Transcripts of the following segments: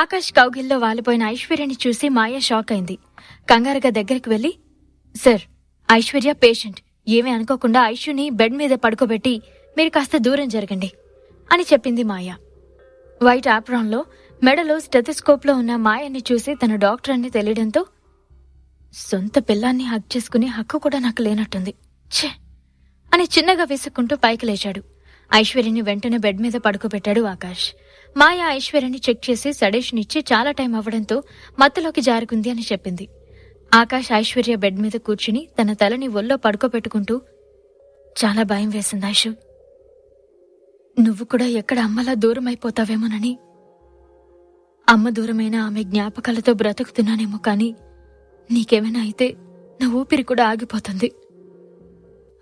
ఆకాష్ కౌగిల్లో వాలిపోయిన ఐశ్వర్యని చూసి మాయ షాక్ అయింది. కంగారుగా దగ్గరికి వెళ్లి, సార్, ఐశ్వర్య పేషెంట్, ఏమీ అనుకోకుండా ఐషుని బెడ్ మీద పడుకోబెట్టి మీరు కాస్త దూరం జరగండి అని చెప్పింది మాయ. వైట్ ఆప్రాన్లో మెడలో స్టెథోస్కోప్లో ఉన్న మాయని చూసి తన డాక్టర్ అని తెలియడంతో, సొంత పిల్లాన్ని హక్ చేసుకునే హక్కు కూడా నాకు లేనట్టుంది, ఛే అని చిన్నగా విసుక్కుంటూ పైకి లేచాడు. ఐశ్వర్యని వెంటనే బెడ్ మీద పడుకోబెట్టాడు ఆకాష్. మాయ ఐశ్వర్యని చెక్ చేసి సడేషన్ ఇచ్చి చాలా టైం అవ్వడంతో మత్తులోకి జారుకుంది అని చెప్పింది. ఆకాష్ ఐశ్వర్య బెడ్ మీద కూర్చుని తన తలని ఒళ్ళో పడుకోబెట్టుకుంటూ, చాలా భయం వేసింది ఐషు, నువ్వు కూడా ఎక్కడ అమ్మలా దూరమైపోతావేమోనని. అమ్మ దూరమైన ఆమె జ్ఞాపకాలతో బ్రతుకుతున్నానేమో, కానీ నీకేమైనా అయితే నా ఊపిరి కూడా ఆగిపోతుంది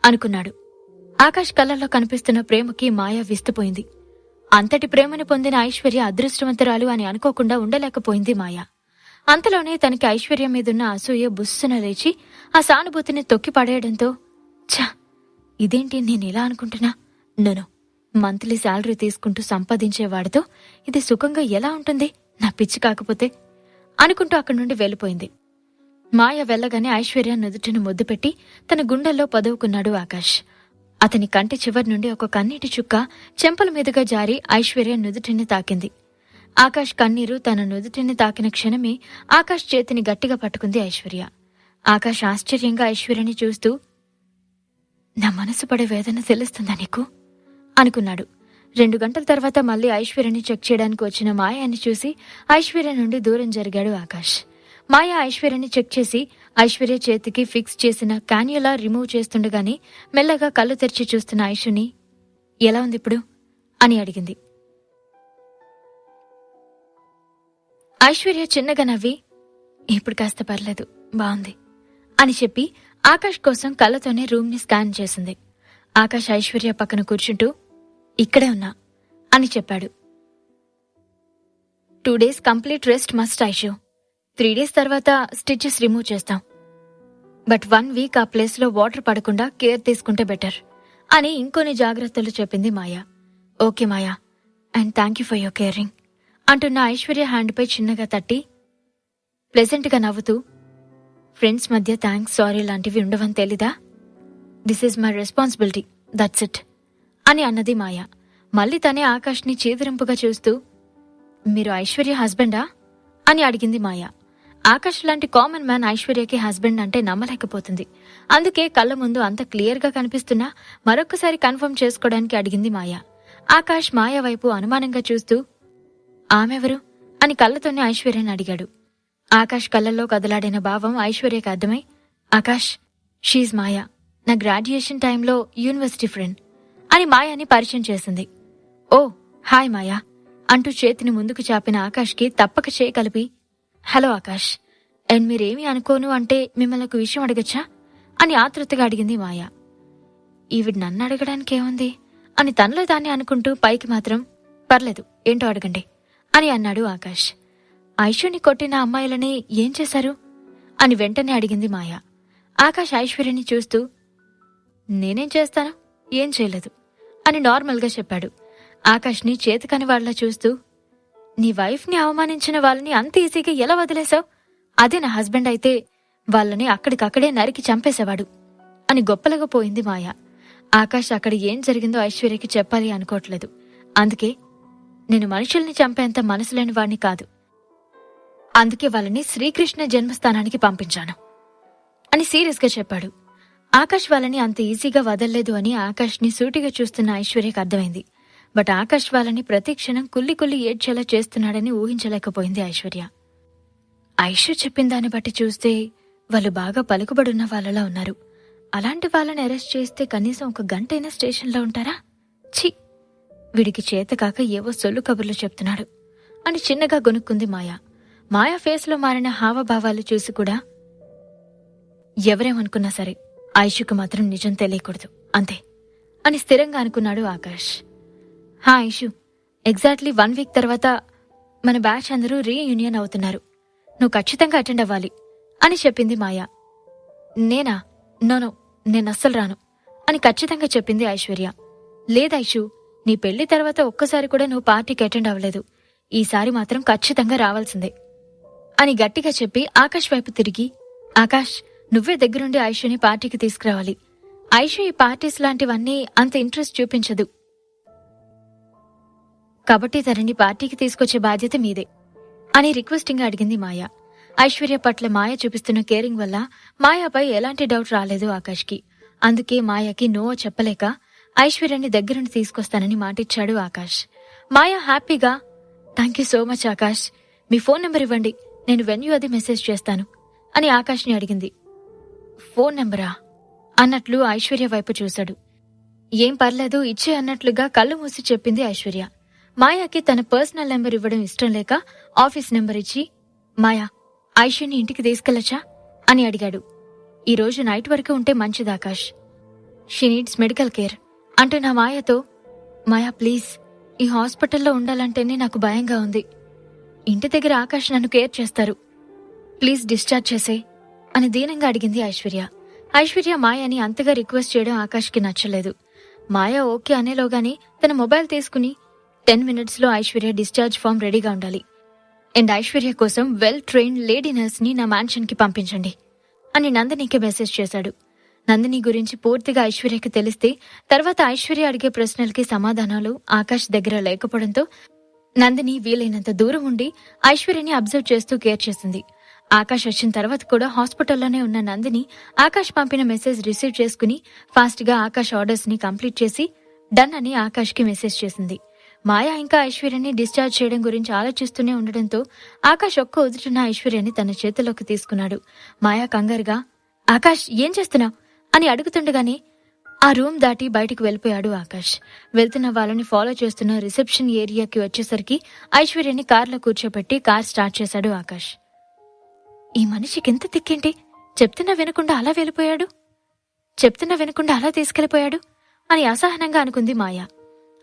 అనుకున్నాడు. ఆకాష్ కళ్ళల్లో కనిపిస్తున్న ప్రేమకి మాయ విస్తుపోయింది. అంతటి ప్రేమను పొందిన ఐశ్వర్య అదృష్టవంతురాలు అని అనుకోకుండా ఉండలేకపోయింది మాయ. అంతలోనే తనకి ఐశ్వర్య మీదున్న అసూయ బుస్సున లేచి ఆ సానుభూతిని తొక్కి పడేయడంతో, ఛా, ఇదేంటి నేనిలా అనుకుంటున్నా, నోనో, మంత్లీ శాలరీ తీసుకుంటూ సంపాదించేవాడితో ఇది సుఖంగా ఎలా ఉంటుంది, నా పిచ్చి కాకపోతే అనుకుంటూ అక్కడి నుండి వెళ్లిపోయింది. మాయ వెళ్లగానే ఐశ్వర్య నుదుటిని ముద్దు పెట్టి తన గుండెల్లో పొదవుకున్నాడు ఆకాష్. అతని కంటి చివరి నుండి ఒక కన్నీటి చుక్క చెంపల మీదుగా జారి ఐశ్వర్య నుదుటిని తాకింది. ఆకాష్ కన్నీరు తన నుదుటిని తాకిన క్షణమే ఆకాష్ చేతిని గట్టిగా పట్టుకుంది ఐశ్వర్య. ఆకాష్ ఆశ్చర్యంగా ఐశ్వర్యని చూస్తూ, నా మనసు పడే వేదన తెలుస్తుందా నీకు అనుకున్నాడు. 2 గంటల తర్వాత మళ్లీ ఐశ్వర్యని చెక్ చేయడానికి వచ్చిన మాయాని చూసి ఐశ్వర్య నుండి దూరం జరిగాడు ఆకాష్. మాయ ఐశ్వర్యని చెక్ చేసి ఐశ్వర్య చేతికి ఫిక్స్ చేసిన కాన్యులా రిమూవ్ చేస్తుండగానే మెల్లగా కళ్ళు తెరిచి చూస్తున్న ఐషుని, ఎలా ఉంది ఇప్పుడు అని అడిగింది. ఐశ్వర్య చిన్నగా నవ్వి, ఇప్పుడు కాస్త పర్లేదు, బాగుంది అని చెప్పి ఆకాష్ కోసం కళ్ళతోనే రూమ్ ని స్కాన్ చేసింది. ఆకాష్ ఐశ్వర్య పక్కన కూర్చుంటూ, ఇక్కడే ఉన్నా అని చెప్పాడు. 2 days complete rest must Aishu. 3 days తర్వాత స్టిచెస్ రిమూవ్ చేస్తాం. బట్ 1 week ఆ ప్లేస్లో వాటర్ పడకుండా కేర్ తీసుకుంటే బెటర్ అని ఇంకొన్ని జాగ్రత్తలు చెప్పింది Maya. Okay Maya, and thank you for your caring అంటున్న ఐశ్వర్య హ్యాండ్పై చిన్నగా తట్టి ప్లెజెంట్గా నవ్వుతూ, ఫ్రెండ్స్ మధ్య థ్యాంక్స్, సారీ లాంటివి ఉండవని తెలీదా? This is my responsibility, that's it అని అన్నది మాయా. మళ్ళీ తనే ఆకాష్ని చీదరింపుగా చూస్తూ, మీరు ఐశ్వర్య హస్బెండా అని అడిగింది మాయా. ఆకాష్ లాంటి కామన్ మ్యాన్ ఐశ్వర్యకి హస్బెండ్ అంటే నమ్మలేకపోతుంది. అందుకే కళ్ళ ముందు అంత క్లియర్గా కనిపిస్తున్నా మరొక్కసారి కన్ఫర్మ్ చేసుకోవడానికి అడిగింది మాయా. ఆకాష్ మాయా వైపు అనుమానంగా చూస్తూ, ఆమెవరు అని కళ్ళతోనే ఐశ్వర్యని అడిగాడు. ఆకాష్ కళ్ళల్లో కదలాడిన భావం ఐశ్వర్యకి అర్థమై, ఆకాష్, షీజ్ మాయా, నా గ్రాడ్యుయేషన్ టైంలో యూనివర్సిటీ ఫ్రెండ్ అని మాయాని పరిచయం చేసింది. ఓ హాయ్ మాయా అంటూ చేతిని ముందుకు చాపిన ఆకాష్కి తప్పక చేయి కలిపి, హలో ఆకాష్, అండ్ మీరేమీ అనుకోను అంటే మిమ్మల్ని ఒక విషయం అడగచ్చా అని ఆతృతగా అడిగింది మాయా. ఈవిడ నన్ను అడగడానికేముంది అని తనలో దాన్ని అనుకుంటూ పైకి మాత్రం, పర్లేదు, ఏంటో అడగండి అని అన్నాడు ఆకాష్. ఐషుని కొట్టిన అమ్మాయిలని ఏం చేశారు అని వెంటనే అడిగింది మాయా. ఆకాష్ ఐశ్వర్యని చూస్తూ, నేనేం చేస్తాను, ఏం చేయలేదు అని నార్మల్గా చెప్పాడు. ఆకాష్ని చేతికని వాళ్లా చూస్తూ, నీ వైఫ్ని అవమానించిన వాళ్ళని అంత ఈజీగా ఎలా వదిలేశావు? అదే నా హస్బెండ్ అయితే వాళ్ళని అక్కడికక్కడే నరికి చంపేసేవాడు అని గొప్పలుగా పోయింది మాయా. ఆకాష్ అక్కడ ఏం జరిగిందో ఐశ్వర్యకి చెప్పాలి అనుకోవట్లేదు. అందుకే, నేను మనుషుల్ని చంపేంత మనసులేని వాణ్ణి కాదు, అందుకే వాళ్ళని శ్రీకృష్ణ జన్మస్థానానికి పంపించాను అని సీరియస్గా చెప్పాడు. ఆకాష్ వాళ్ళని అంత ఈజీగా వదల్లేదు అని ఆకాష్ని సూటిగా చూస్తున్న ఐశ్వర్యకు అర్థమైంది. బట్ ఆకాష్ వాళ్ళని ప్రతి క్షణం కుల్లి కుల్లి ఏడ్చేలా చేస్తున్నాడని ఊహించలేకపోయింది ఐశ్వర్య. ఐషు చెప్పిన దాన్ని బట్టి చూస్తే వాళ్ళు బాగా పలుకుబడున్న వాళ్ళలా ఉన్నారు. అలాంటి వాళ్ళని అరెస్ట్ చేస్తే కనీసం 1 గంటైనా స్టేషన్లో ఉంటారా? ఛీ, వీడికి చేతకాక ఏవో సొల్లు కబుర్లు చెప్తున్నాడు అని చిన్నగా గొనుక్కుంది మాయా. మాయా ఫేస్లో మారిన హావభావాలు చూసి కూడా, ఎవరేమనుకున్నా సరే ఐషుకు మాత్రం నిజం తెలియకూడదు అంతే అని స్థిరంగా అనుకున్నాడు ఆకాష్. హా ఐషు, ఎగ్జాక్ట్లీ 1 week తర్వాత మన బ్యాచ్ అందరూ రీయూనియన్ అవుతున్నారు. నువ్వు ఖచ్చితంగా అటెండ్ అవ్వాలి అని చెప్పింది మాయా. నేనా? నోనో, నేనస్సలు రాను అని ఖచ్చితంగా చెప్పింది ఐశ్వర్య. లేదైషు, నీ పెళ్లి తర్వాత ఒక్కసారి కూడా నువ్వు పార్టీకి అటెండ్ అవ్వలేదు. ఈసారి మాత్రం ఖచ్చితంగా రావాల్సిందే అని గట్టిగా చెప్పి ఆకాష్ వైపు తిరిగి, ఆకాష్, నువ్వే దగ్గరుండి ఐషుని పార్టీకి తీసుకురావాలి. ఐషు ఈ పార్టీస్ లాంటివన్నీ అంత ఇంట్రెస్ట్ చూపించదు, కాబట్టి తనని పార్టీకి తీసుకొచ్చే బాధ్యత మీదే అని రిక్వెస్టింగ్ గా అడిగింది మాయ. ఐశ్వర్య పట్ల మాయ చూపిస్తున్న కేరింగ్ వల్ల మాయాపై ఎలాంటి డౌట్ రాలేదు ఆకాష్కి. అందుకే మాయకి నో చెప్పలేక ఐశ్వర్యాన్ని దగ్గరుండి తీసుకొస్తానని మాటిచ్చాడు ఆకాష్. మాయ హ్యాపీగా, థ్యాంక్యూ సో మచ్ ఆకాష్, మీ ఫోన్ నెంబర్ ఇవ్వండి, నేను వెన్యూ అది మెసేజ్ చేస్తాను అని ఆకాష్ని అడిగింది. ఫోన్ నెంబరా అన్నట్లు ఐశ్వర్య వైపు చూశాడు. ఏం పర్లేదు, ఇచ్చే అన్నట్లుగా కళ్ళు మూసి చెప్పింది ఐశ్వర్య. మాయాకి తన పర్సనల్ నెంబర్ ఇవ్వడం ఇష్టం లేక ఆఫీస్ నెంబర్ ఇచ్చి, మాయా, ఐషుని ఇంటికి తీసుకెళ్లొచ్చా అని అడిగాడు. ఈరోజు నైట్ వరకు ఉంటే మంచిది Akash, she needs medical care అంటున్న మాయతో, మాయా ప్లీజ్, ఈ హాస్పిటల్లో ఉండాలంటేనే నాకు భయంగా ఉంది. ఇంటి దగ్గర ఆకాష్ నన్ను కేర్ చేస్తారు, ప్లీజ్ డిశ్చార్జ్ చేసే అని దీనంగా అడిగింది ఐశ్వర్య. ఐశ్వర్య మాయని అంతగా రిక్వెస్ట్ చేయడం ఆకాష్కి నచ్చలేదు. మాయ ఓకే అనేలోగానే తన మొబైల్ తీసుకుని 10 minutesలో ఐశ్వర్య డిశ్చార్జ్ ఫామ్ రెడీగా ఉండాలి, అండ్ ఐశ్వర్య కోసం వెల్ ట్రైన్డ్ లేడీ నర్స్ ని నా మ్యాన్షన్ కి పంపించండి అని నందినికి మెసేజ్ చేశాడు. నందిని గురించి పూర్తిగా ఐశ్వర్యకి తెలిస్తే తర్వాత ఐశ్వర్య అడిగే ప్రశ్నలకి సమాధానాలు ఆకాష్ దగ్గర లేకపోవడంతో నందిని వీలైనంత దూరం ఉండి ఐశ్వర్యని అబ్జర్వ్ చేస్తూ కేర్ చేసింది. ఆకాష్ వచ్చిన తర్వాత కూడా హాస్పిటల్లోనే ఉన్న నందిని ఆకాష్ పంపిన మెసేజ్ రిసీవ్ చేసుకుని ఫాస్ట్ గా ఆకాష్ ఆర్డర్స్ ని కంప్లీట్ చేసి డన్ అని ఆకాష్ కి మెసేజ్ చేసింది. మాయ ఇంకా ఐశ్వర్యని డిశ్చార్జ్ చేయడం గురించి ఆలోచిస్తూనే ఉండడంతో ఆకాష్ ఒక్క ఉదుటున ఐశ్వర్యని తన చేతిలోకి తీసుకున్నాడు. మాయ కంగారుగా, ఆకాష్ ఏం చేస్తున్నావు అని అడుగుతుండగానే ఆ రూమ్ దాటి బయటకు వెళ్ళిపోయాడు ఆకాష్. వెళ్తున్న వాళ్ళని ఫాలో చేస్తున్న రిసెప్షన్ ఏరియాకి వచ్చేసరికి ఐశ్వర్యని కార్లో కూర్చోబెట్టి కార్ స్టార్ట్ చేశాడు ఆకాష్. ఈ మనిషికి ఎంత తిక్కేంటి, చెప్తున్నా వినకుండా అలా వెళ్ళిపోయాడు, చెప్తున్నా వినకుండా అలా తీసుకెళ్లిపోయాడు అని అసహనంగా అనుకుంది మాయ.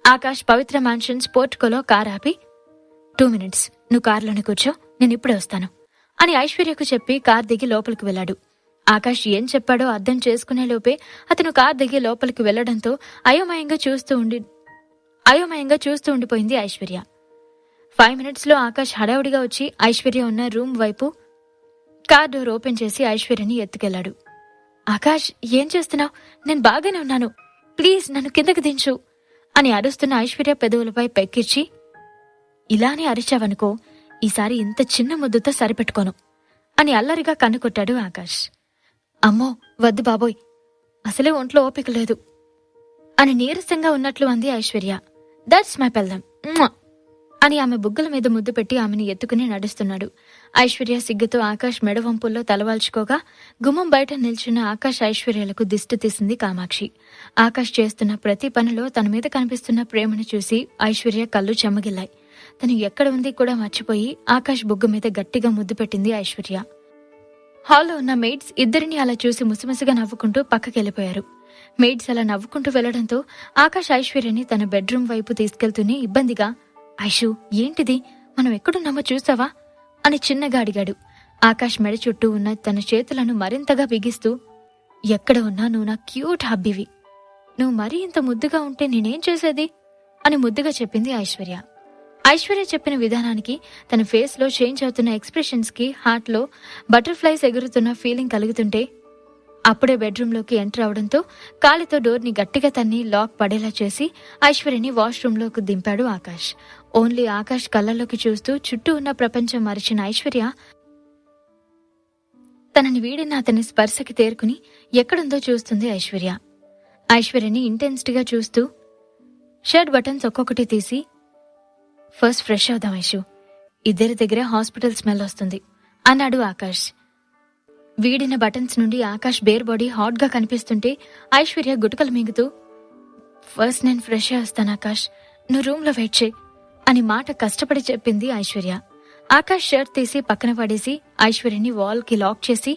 ఆకాష్ పవిత్ర మ్యాన్షన్స్ పోర్టుకోలో కార్ ఆపి, 2 minutes, నువ్వు కార్లోనే కూర్చో, నేను ఇప్పుడే వస్తాను అని ఐశ్వర్యకు చెప్పి కార్ దిగి లోపలికి వెళ్ళాడు. ఆకాష్ ఏం చెప్పాడో అర్థం చేసుకునే లోపే అతను కార్ దిగి లోపలికి వెళ్లడంతో అయోమయంగా చూస్తూ ఉండిపోయింది ఐశ్వర్య. 5 minutesలో ఆకాష్ హడావుడిగా వచ్చి ఐశ్వర్య ఉన్న రూమ్ వైపు కార్ డోర్ ఓపెన్ చేసి ఐశ్వర్యని ఎత్తుకెళ్లాడు. ఆకాష్ ఏం చేస్తున్నావు, నేను బాగానే ఉన్నాను, ప్లీజ్ నన్ను కిందకి దించు అని అరుస్తున్న ఐశ్వర్య పెదవులపై పెక్కిర్చి, ఇలానే అరిచావనుకో, ఈసారి ఇంత చిన్న ముద్దుతో సరిపెట్టుకోను అని అల్లరిగా కన్నుకొట్టాడు ఆకాష్. అమ్మో వద్దు బాబోయ్, అసలే ఒంట్లో ఓపిక లేదు అని నీరసంగా ఉన్నట్లు అంది ఐశ్వర్య. దట్స్ మై పెల్లం అని ఆమె బుగ్గల మీద ముద్దు పెట్టి ఆమెని ఎత్తుకుని నడుస్తున్నాడు. ఐశ్వర్య సిగ్గుతో ఆకాష్ మెడవంపుల్లో తలవాల్చుకోగా గుమ్మం బయట నిల్చున్న ఆకాష్ ఐశ్వర్యలకు దిష్టి తీసింది కామాక్షి. ఆకాష్ చేస్తున్న ప్రతి పనిలో తన మీద కనిపిస్తున్న ప్రేమను చూసి ఐశ్వర్య కళ్ళు చెమ్మగిల్లాయి. తను ఎక్కడ ఉంది కూడా మర్చిపోయి ఆకాష్ బుగ్గ మీద గట్టిగా ముద్దు పెట్టింది ఐశ్వర్య. హాల్లో ఉన్న మెయిడ్స్ ఇద్దరిని అలా చూసి ముసిముసిగా నవ్వుకుంటూ పక్కకెళ్లిపోయారు. మెయిడ్స్ అలా నవ్వుకుంటూ వెళ్లడంతో ఆకాష్ ఐశ్వర్యని తన బెడ్రూమ్ వైపు తీసుకెళ్తూనే ఇబ్బందిగా, ఐషు ఏంటిది, మనం ఎక్కడున్నామో చూసావా అని చిన్నగా అడిగాడు. ఆకాష్ మెడ చుట్టూ ఉన్న తన చేతులను మరింతగా బిగిస్తూ, ఎక్కడ ఉన్నా నువ్వు నా క్యూట్ హబ్బీవి, నువ్వు మరీ ఇంత ముద్దుగా ఉంటే నేనేం చేసేది అని ముద్దుగా చెప్పింది ఐశ్వర్య. ఐశ్వర్య చెప్పిన విధానానికి తన ఫేస్ లో చేంజ్ అవుతున్న ఎక్స్ప్రెషన్స్ కి హార్ట్ లో బటర్ఫ్లైస్ ఎగురుతున్న ఫీలింగ్ కలుగుతుంటే అప్పుడే బెడ్రూమ్లోకి ఎంటర్ అవడంతో కాలితో డోర్ని గట్టిగా తన్ని లాక్ పడేలా చేసి ఐశ్వర్యని వాష్రూంలోకి దింపాడు ఆకాష్. ఓన్లీ ఆకాష్ కళ్ళలోకి చూస్తూ చుట్టూ ఉన్న ప్రపంచం మరిచిన ఐశ్వర్య తనని వీడిన అతని స్పర్శకి తేరుకుని ఎక్కడుందో చూస్తుంది ఐశ్వర్య. ఐశ్వర్యని ఇంటెన్స్డ్గా చూస్తూ షర్ట్ బటన్స్ ఒక్కొక్కటి తీసి, ఫస్ట్ ఫ్రెష్ అవుదాం ఐషు, ఇద్దరి దగ్గర హాస్పిటల్ స్మెల్ వస్తుంది అన్నాడు ఆకాష్. వీడిన బటన్స్ నుండి ఆకాష్ బేర్ బాడీ హాట్ గా కనిపిస్తుంటే ఐశ్వర్య గుటకలు మింగుతూ, ఫస్ట్ నేను ఫ్రెష్ వస్తాను ఆకాష్, నువ్వు రూమ్ లో వెయిట్ చేయి అని మాట కష్టపడి చెప్పింది ఐశ్వర్య. ఆకాష్ షర్ట్ తీసి పక్కన పడేసి ఐశ్వర్యని వాల్ కి లాక్ చేసి,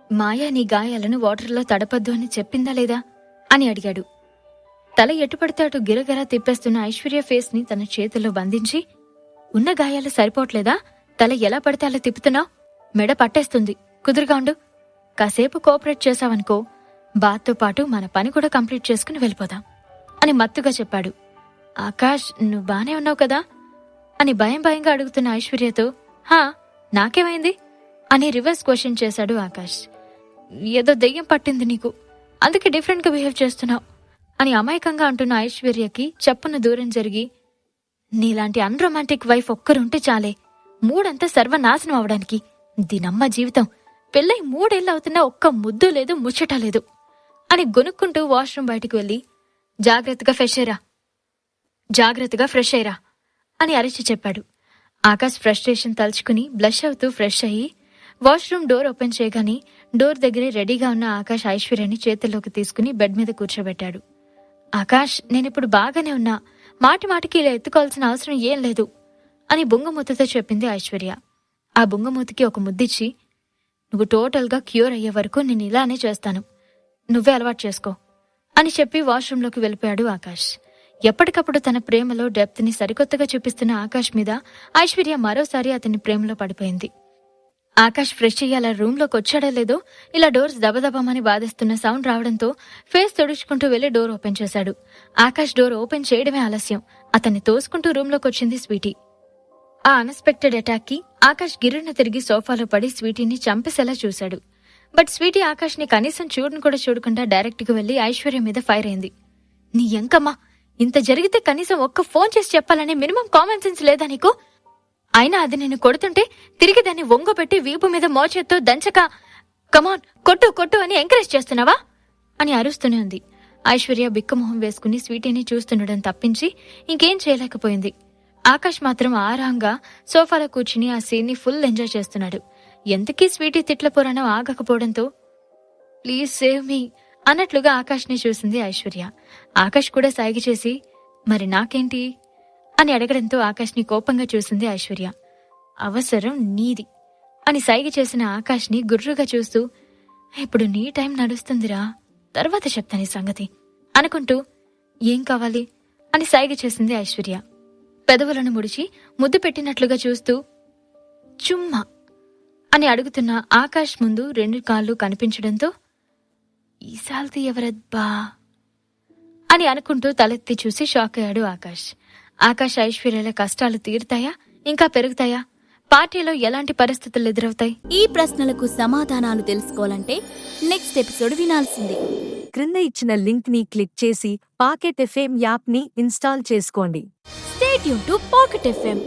మాయా నీ గాయాలను వాటర్లో తడపద్దు అని చెప్పిందా లేదా అని అడిగాడు. తల ఎటుపడితే అటు గిరగరా తిప్పేస్తున్న ఐశ్వర్య ఫేస్ ని తన చేతుల్లో బంధించి, ఉన్న గాయాలు సరిపోవట్లేదా, తల ఎలా పడితే అలా తిప్పుతున్నావు, మెడ పట్టేస్తుంది, కుదురుగా ఉండు, కాసేపు కోఆపరేట్ చేశావనుకో బాత్తో పాటు మన పని కూడా కంప్లీట్ చేసుకుని వెళ్ళిపోదాం అని మత్తుగా చెప్పాడు. ఆకాష్ నువ్వు బానే ఉన్నావు కదా అని భయంగా అడుగుతున్న ఐశ్వర్యతో హా నాకేమైంది అని రివర్స్ క్వశ్చన్ చేశాడు ఆకాష్. ఏదో దెయ్యం పట్టింది నీకు, అందుకే డిఫరెంట్గా బిహేవ్ చేస్తున్నావు అని అమాయకంగా అంటున్న ఐశ్వర్యకి చప్పున దూరం జరిగి, నీలాంటి అన్రొమాంటిక్ వైఫ్ ఒక్కరుంటే చాలే మూడంతా సర్వనాశనం అవడానికి. దీనమ్మ జీవితం, పెళ్ళై 3 ఏళ్ళు అవుతున్నా ఒక్క ముద్దు లేదు, ముచ్చట లేదు అని గొనుక్కుంటూ వాష్రూమ్ బయటికి వెళ్ళి జాగ్రత్తగా ఫ్రెష్ అయ్యరా అని అరిచి చెప్పాడు. ఆకాష్ ఫ్రస్ట్రేషన్ తలుచుకుని బ్లష్ అవుతూ ఫ్రెష్ అయ్యి వాష్రూమ్ డోర్ ఓపెన్ చేయగానే డోర్ దగ్గరే రెడీగా ఉన్న ఆకాష్ ఐశ్వర్యని చేతుల్లోకి తీసుకుని బెడ్ మీద కూర్చోబెట్టాడు. ఆకాష్, నేనిప్పుడు బాగానే ఉన్నా, మాటికి ఇలా ఎత్తుకోవాల్సిన అవసరం ఏం లేదు అని బుంగమూతతో చెప్పింది ఐశ్వర్య. ఆ బుంగమూతికి ఒక ముద్దిచ్చి, నువ్వు టోటల్గా క్యూర్ అయ్యే వరకు నేను ఇలానే చేస్తాను, నువ్వే అలవాటు చేసుకో అని చెప్పి వాష్రూంలోకి వెళ్ళిపోయాడు ఆకాష్. ఎప్పటికప్పుడు తన ప్రేమలో డెప్త్ని సరికొత్తగా చూపిస్తున్న ఆకాష్ మీద ఐశ్వర్య మరోసారి అతని ప్రేమలో పడిపోయింది. ఆకాష్ ఫ్రెష్ అయ్యి అలా రూంలోకి వచ్చాడో లేదో ఇలా డోర్స్ దబదబమని బాధిస్తున్న సౌండ్ రావడంతో ఫేస్ తుడుచుకుంటూ వెళ్లి డోర్ ఓపెన్ చేశాడు. ఆకాష్ డోర్ ఓపెన్ చేయడమే ఆలస్యం. అతన్ని తోసుకుంటూ రూంలోకి వచ్చింది స్వీటీ. ఆ అన్ఎక్స్పెక్టెడ్ అటాక్ కి ఆకాష్ గిర్రున తిరిగి సోఫాలో పడి స్వీటీని చంపేసేలా చూశాడు. బట్ స్వీటీ ఆకాష్ ని కనీసం చూడను కూడా చూడకుండా డైరెక్ట్ గా వెళ్లి ఐశ్వర్య మీద ఫైర్ అయింది. నీ ఎంకమ్మా, ఇంత జరిగితే కనీసం ఒక్క ఫోన్ చేసి చెప్పాలనే మినిమం కామన్ సెన్స్ లేదా నీకు? అయినా అది నేను కొడుతుంటే తిరిగి దాన్ని వంగబెట్టి వీపు మీద మోచేత్తో దంచక కమాన్ కొట్టు అని ఎంకరేజ్ చేస్తున్నావా అని అరుస్తూనే ఉంది. ఐశ్వర్య బిక్కమొహం వేసుకుని స్వీటీని చూస్తుండడం తప్పించి ఇంకేం చేయలేకపోయింది. ఆకాష్ మాత్రం ఆరాంగా సోఫాలో కూర్చుని ఆ సీన్ ని ఫుల్ ఎంజాయ్ చేస్తున్నాడు. ఎంతకీ Sweety తిట్ల Puranam ఆగకపోవడంతో please save me అన్నట్లుగా ఆకాష్ ని చూసింది ఐశ్వర్య. ఆకాష్ కూడా సాగి చేసి మరి నాకేంటి అని అడగడంతో ఆకాష్ ని కోపంగా చూసింది ఐశ్వర్య. అవసరం నీది అని సైగ చేసిన ఆకాష్ ని గుర్రుగా చూస్తూ, ఇప్పుడు నీ టైం నడుస్తుందిరా, తర్వాత చెప్తాను ఈ సంగతి అనుకుంటూ ఏం కావాలి అని సైగ చేసింది ఐశ్వర్య. పెదవులను ముడిచి ముద్దు పెట్టినట్లుగా చూస్తూ చుమ్మా అని అడుగుతున్న ఆకాష్ ముందు 2 కాళ్ళు కనిపించడంతో ఈ సాల్తీ ఎవరబ్బా అని అనుకుంటూ తలెత్తి చూసి షాక్ అయ్యాడు ఆకాష్. ఆకాష్ ఐశ్వర్యల కష్టాలు తీరుతాయా ఇంకా పెరుగుతాయా? పార్టీలో ఎలాంటి పరిస్థితులు ఎదురవుతాయి? ఈ ప్రశ్నలకు సమాధానాలు తెలుసుకోవాలంటే నెక్స్ట్ ఎపిసోడ్ వినాల్సిందే. క్రింద ఇచ్చిన లింక్ ని క్లిక్ చేసి పాకెట్ ఎఫ్ఎం యాప్ ని ఇన్స్టాల్ చేసుకోండి. Stay tuned to Pocket FM.